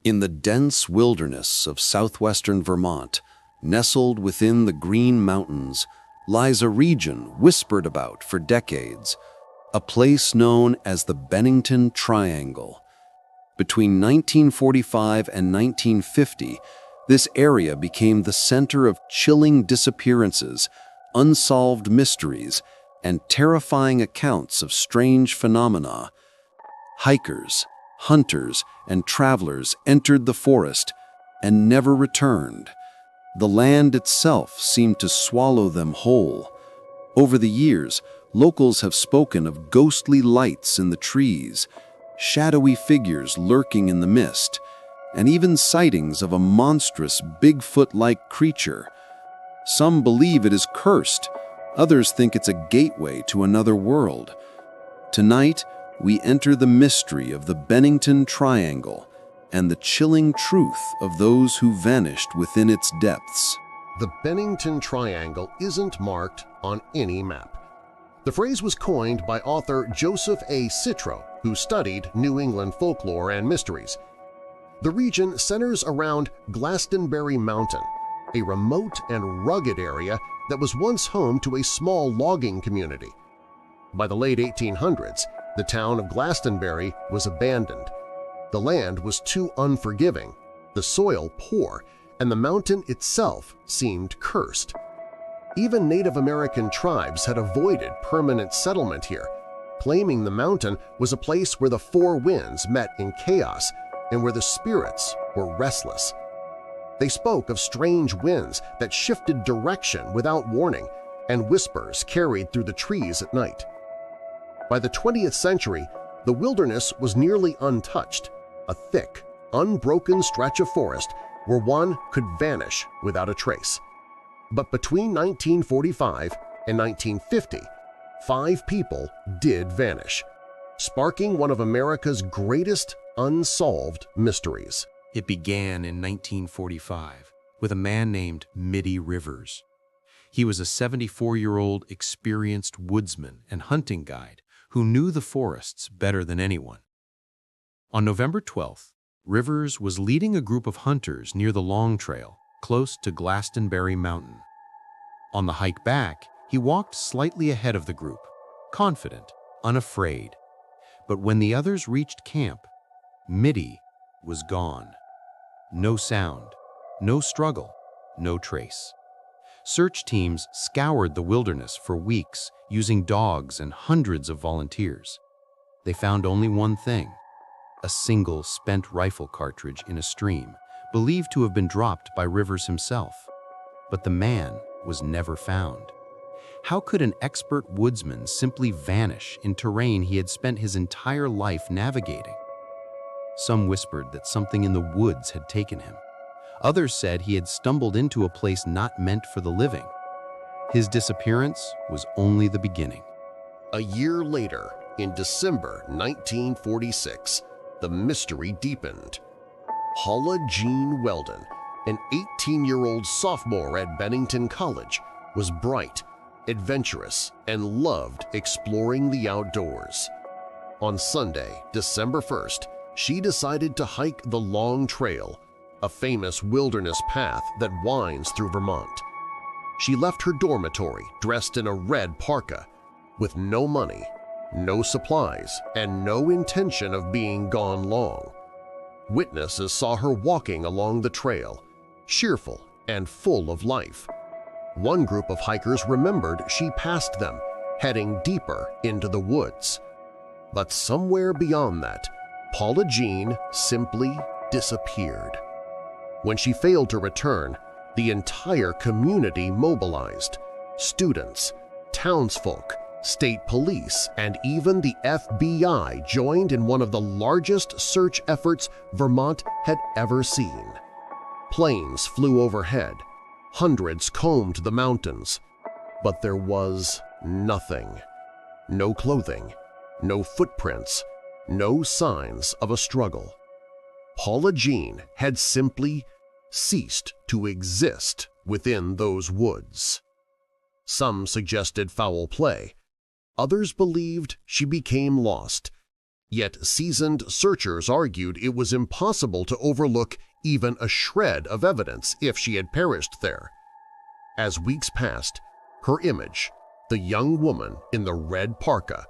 In the dense wilderness of southwestern Vermont, nestled within the Green Mountains, lies a region whispered about for decades, a place known as the Bennington Triangle. Between 1945 and 1950, this area became the center of chilling disappearances, unsolved mysteries, and terrifying accounts of strange phenomena. Hikers, hunters, and travelers entered the forest and never returned. The land itself seemed to swallow them whole. Over the years, locals have spoken of ghostly lights in the trees, shadowy figures lurking in the mist, and even sightings of a monstrous Bigfoot-like creature. Some believe it is cursed, others think it's a gateway to another world. Tonight, we enter the mystery of the Bennington Triangle and the chilling truth of those who vanished within its depths. The Bennington Triangle isn't marked on any map. The phrase was coined by author Joseph A. Citro, who studied New England folklore and mysteries. The region centers around Glastonbury Mountain, a remote and rugged area that was once home to a small logging community. By the late 1800s, the town of Glastonbury was abandoned. The land was too unforgiving, the soil poor, and the mountain itself seemed cursed. Even Native American tribes had avoided permanent settlement here, claiming the mountain was a place where the four winds met in chaos and where the spirits were restless. They spoke of strange winds that shifted direction without warning and whispers carried through the trees at night. By the 20th century, the wilderness was nearly untouched, a thick, unbroken stretch of forest where one could vanish without a trace. But between 1945 and 1950, 5 people did vanish, sparking one of America's greatest unsolved mysteries. It began in 1945 with a man named Mitty Rivers. He was a 74-year-old experienced woodsman and hunting guide who knew the forests better than anyone. On November 12th, Rivers was leading a group of hunters near the Long Trail, close to Glastonbury Mountain. On the hike back, he walked slightly ahead of the group, confident, unafraid. But when the others reached camp, Mitty was gone. No sound, no struggle, no trace. Search teams scoured the wilderness for weeks using dogs and hundreds of volunteers. They found only one thing: a single spent rifle cartridge in a stream, believed to have been dropped by Rivers himself. But the man was never found. How could an expert woodsman simply vanish in terrain he had spent his entire life navigating? Some whispered that something in the woods had taken him. Others said he had stumbled into a place not meant for the living. His disappearance was only the beginning. A year later, in December 1946, the mystery deepened. Paula Jean Weldon, an 18-year-old sophomore at Bennington College, was bright, adventurous, and loved exploring the outdoors. On Sunday, December 1st, she decided to hike the Long Trail, a famous wilderness path that winds through Vermont. She left her dormitory dressed in a red parka, with no money, no supplies, and no intention of being gone long. Witnesses saw her walking along the trail, cheerful and full of life. One group of hikers remembered she passed them, heading deeper into the woods. But somewhere beyond that, Paula Jean simply disappeared. When she failed to return, the entire community mobilized. Students, townsfolk, state police, and even the FBI joined in one of the largest search efforts Vermont had ever seen. Planes flew overhead, hundreds combed the mountains, but there was nothing. No clothing, no footprints, no signs of a struggle. Paula Jean had simply ceased to exist within those woods. Some suggested foul play. Others believed she became lost, Yet seasoned searchers argued it was impossible to overlook even a shred of evidence if she had perished there. As weeks passed, her image, the young woman in the red parka,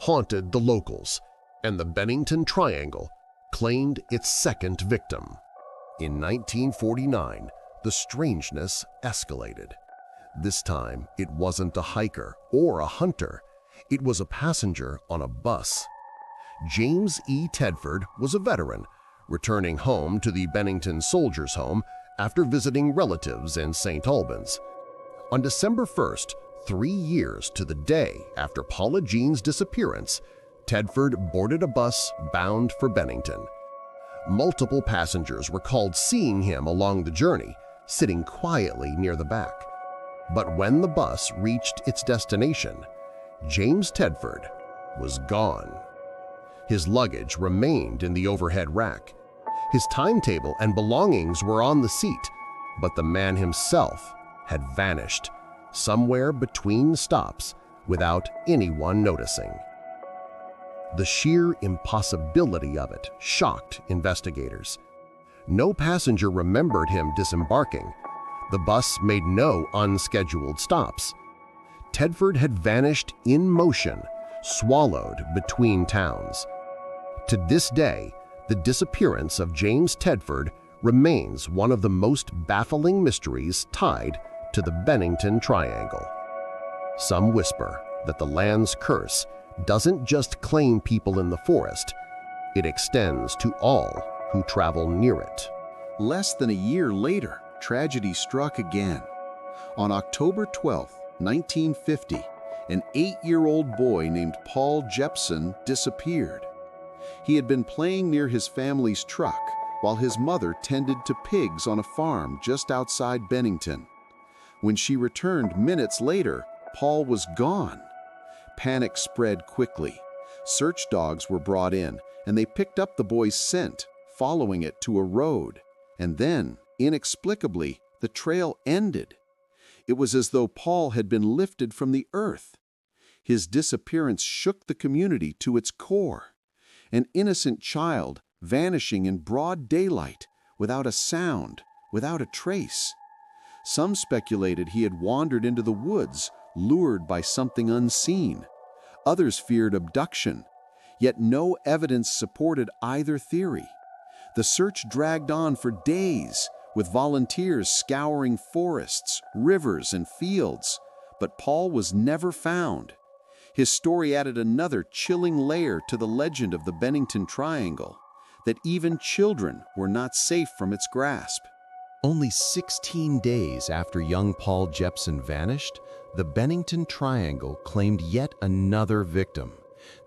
haunted the locals, and the Bennington Triangle claimed its second victim. In 1949, the strangeness escalated. This time, it wasn't a hiker or a hunter. It was a passenger on a bus. James E. Tedford was a veteran, returning home to the Bennington Soldiers' Home after visiting relatives in St. Albans. On December 1st, 3 years to the day after Paula Jean's disappearance, Tedford boarded a bus bound for Bennington. Multiple passengers recalled seeing him along the journey, sitting quietly near the back. But when the bus reached its destination, James Tedford was gone. His luggage remained in the overhead rack. His timetable and belongings were on the seat, but the man himself had vanished somewhere between stops without anyone noticing. The sheer impossibility of it shocked investigators. No passenger remembered him disembarking. The bus made no unscheduled stops. Tedford had vanished in motion, swallowed between towns. To this day, the disappearance of James Tedford remains one of the most baffling mysteries tied to the Bennington Triangle. Some whisper that the land's curse doesn't just claim people in the forest, it extends to all who travel near it. Less than a year later, tragedy struck again. On October 12, 1950, an 8-year-old boy named Paul Jepson disappeared. He had been playing near his family's truck while his mother tended to pigs on a farm just outside Bennington. When she returned minutes later, Paul was gone. Panic spread quickly. Search dogs were brought in, and they picked up the boy's scent, following it to a road. And then, inexplicably, the trail ended. It was as though Paul had been lifted from the earth. His disappearance shook the community to its core. An innocent child vanishing in broad daylight, without a sound, without a trace. Some speculated he had wandered into the woods, lured by something unseen. Others feared abduction, yet no evidence supported either theory. The search dragged on for days, with volunteers scouring forests, rivers, and fields, but Paul was never found. His story added another chilling layer to the legend of the Bennington Triangle, that even children were not safe from its grasp. Only 16 days after young Paul Jepson vanished, the Bennington Triangle claimed yet another victim,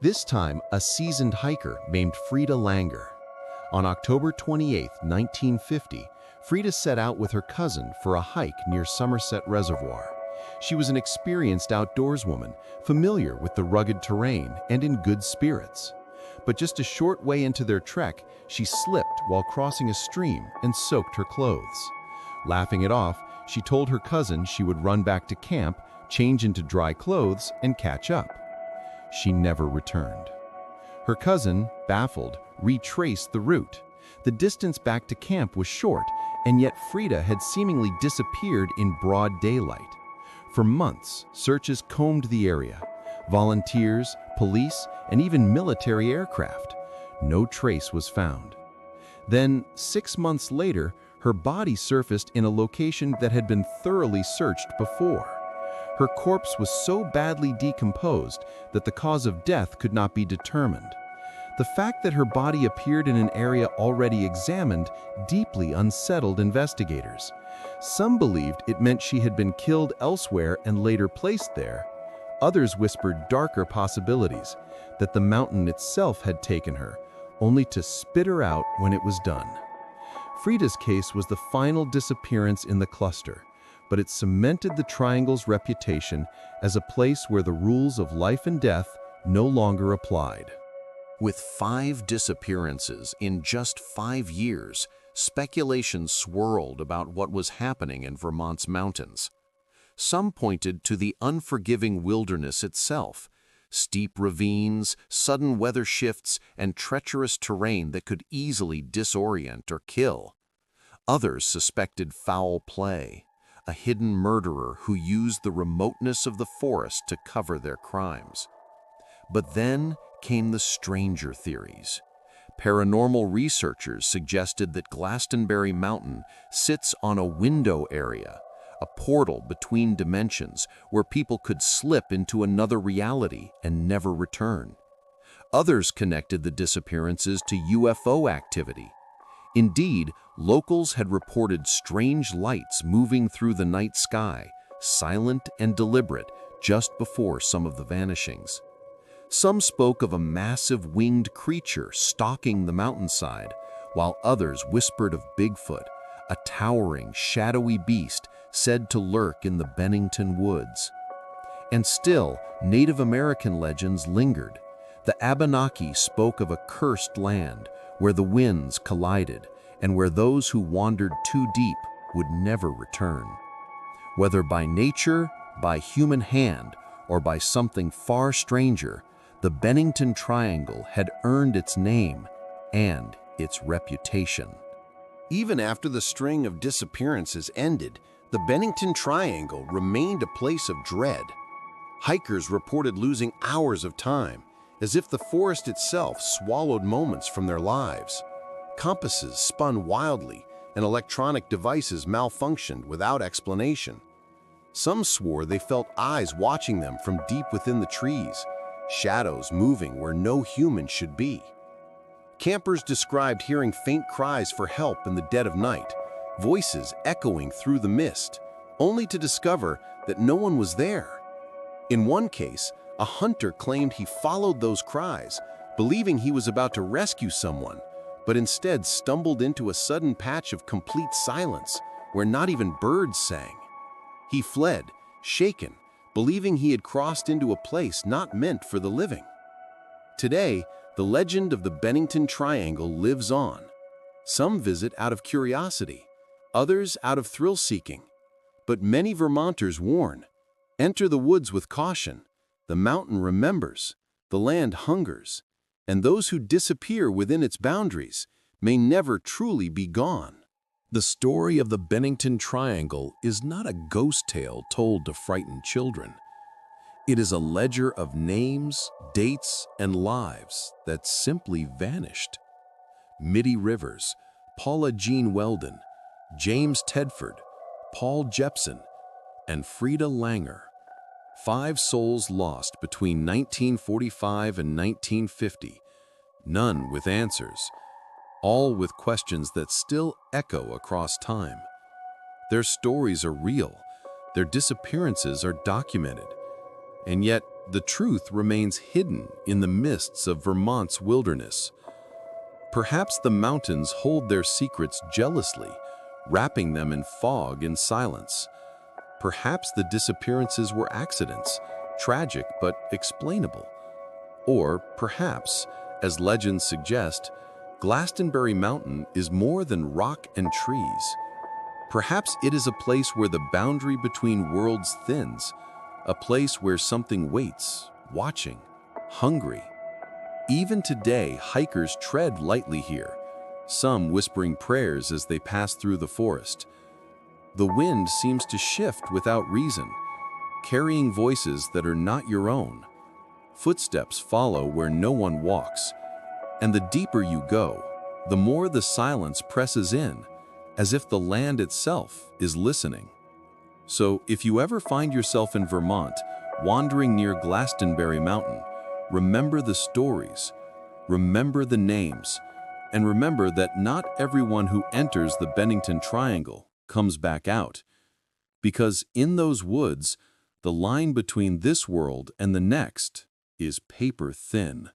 this time a seasoned hiker named Frida Langer. On October 28, 1950, Frida set out with her cousin for a hike near Somerset Reservoir. She was an experienced outdoorswoman, familiar with the rugged terrain and in good spirits. But just a short way into their trek, she slipped while crossing a stream and soaked her clothes. Laughing it off, she told her cousin she would run back to camp, change into dry clothes, and catch up. She never returned. Her cousin, baffled, retraced the route. The distance back to camp was short, and yet Frida had seemingly disappeared in broad daylight. For months, searches combed the area. Volunteers, police, and even military aircraft. No trace was found. Then, 6 months later, her body surfaced in a location that had been thoroughly searched before. Her corpse was so badly decomposed that the cause of death could not be determined. The fact that her body appeared in an area already examined deeply unsettled investigators. Some believed it meant she had been killed elsewhere and later placed there. Others whispered darker possibilities, that the mountain itself had taken her, only to spit her out when it was done. Frida's case was the final disappearance in the cluster, but it cemented the Triangle's reputation as a place where the rules of life and death no longer applied. With 5 disappearances in just 5 years, speculation swirled about what was happening in Vermont's mountains. Some pointed to the unforgiving wilderness itself, steep ravines, sudden weather shifts, and treacherous terrain that could easily disorient or kill. Others suspected foul play, a hidden murderer who used the remoteness of the forest to cover their crimes. But then came the stranger theories. Paranormal researchers suggested that Glastonbury Mountain sits on a window area, a portal between dimensions where people could slip into another reality and never return. Others connected the disappearances to UFO activity. Indeed, locals had reported strange lights moving through the night sky, silent and deliberate, just before some of the vanishings. Some spoke of a massive winged creature stalking the mountainside, while others whispered of Bigfoot, a towering, shadowy beast said to lurk in the Bennington woods. And still, Native American legends lingered. The Abenaki spoke of a cursed land where the winds collided and where those who wandered too deep would never return. Whether by nature, by human hand, or by something far stranger, the Bennington Triangle had earned its name and its reputation. Even after the string of disappearances ended, the Bennington Triangle remained a place of dread. Hikers reported losing hours of time, as if the forest itself swallowed moments from their lives. Compasses spun wildly, and electronic devices malfunctioned without explanation. Some swore they felt eyes watching them from deep within the trees, shadows moving where no human should be. Campers described hearing faint cries for help in the dead of night, voices echoing through the mist, only to discover that no one was there. In one case, a hunter claimed he followed those cries, believing he was about to rescue someone, but instead stumbled into a sudden patch of complete silence where not even birds sang. He fled, shaken, believing he had crossed into a place not meant for the living. Today, the legend of the Bennington Triangle lives on. Some visit out of curiosity, others out of thrill-seeking. But many Vermonters warn, enter the woods with caution. The mountain remembers, the land hungers, and those who disappear within its boundaries may never truly be gone. The story of the Bennington Triangle is not a ghost tale told to frighten children. It is a ledger of names, dates, and lives that simply vanished. Mitty Rivers, Paula Jean Weldon, James Tedford, Paul Jepson, and Frida Langer. 5 souls lost between 1945 and 1950, none with answers, all with questions that still echo across time. Their stories are real, their disappearances are documented, and yet the truth remains hidden in the mists of Vermont's wilderness. Perhaps the mountains hold their secrets jealously, wrapping them in fog and silence. Perhaps the disappearances were accidents, tragic but explainable. Or perhaps, as legends suggest, Glastonbury Mountain is more than rock and trees. Perhaps it is a place where the boundary between worlds thins, a place where something waits, watching, hungry. Even today, hikers tread lightly here, some whispering prayers as they pass through the forest. The wind seems to shift without reason, carrying voices that are not your own. Footsteps follow where no one walks, and the deeper you go, the more the silence presses in, as if the land itself is listening. So if you ever find yourself in Vermont, wandering near Glastonbury Mountain, remember the stories, remember the names, and remember that not everyone who enters the Bennington Triangle comes back out. Because in those woods, the line between this world and the next is paper thin.